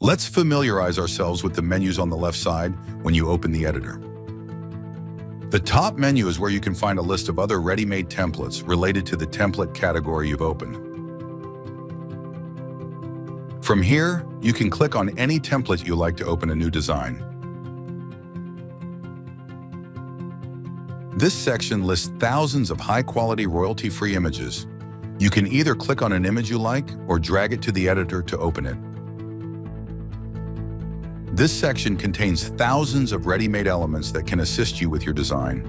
Let's familiarize ourselves with the menus on the left side when you open the editor. The top menu is where you can find a list of other ready-made templates related to the template category you've opened. From here, you can click on any template you like to open a new design. This section lists thousands of high-quality royalty-free images. You can either click on an image you like or drag it to the editor to open it. This section contains thousands of ready-made elements that can assist you with your design.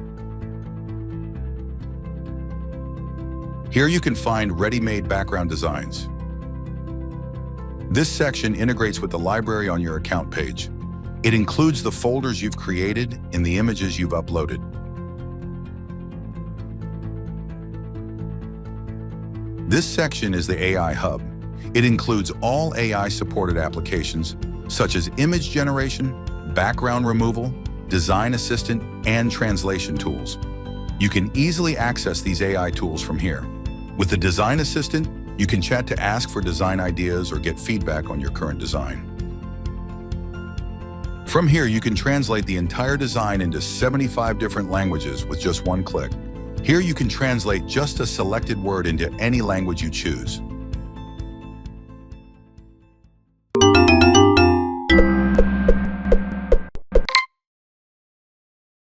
Here you can find ready-made background designs. This section integrates with the library on your account page. It includes the folders you've created and the images you've uploaded. This section is the AI Hub. It includes all AI-supported applications such as image generation, background removal, design assistant, and translation tools. You can easily access these AI tools from here. With the design assistant, you can chat to ask for design ideas or get feedback on your current design. From here, you can translate the entire design into 75 different languages with just one click. Here you can translate just a selected word into any language you choose.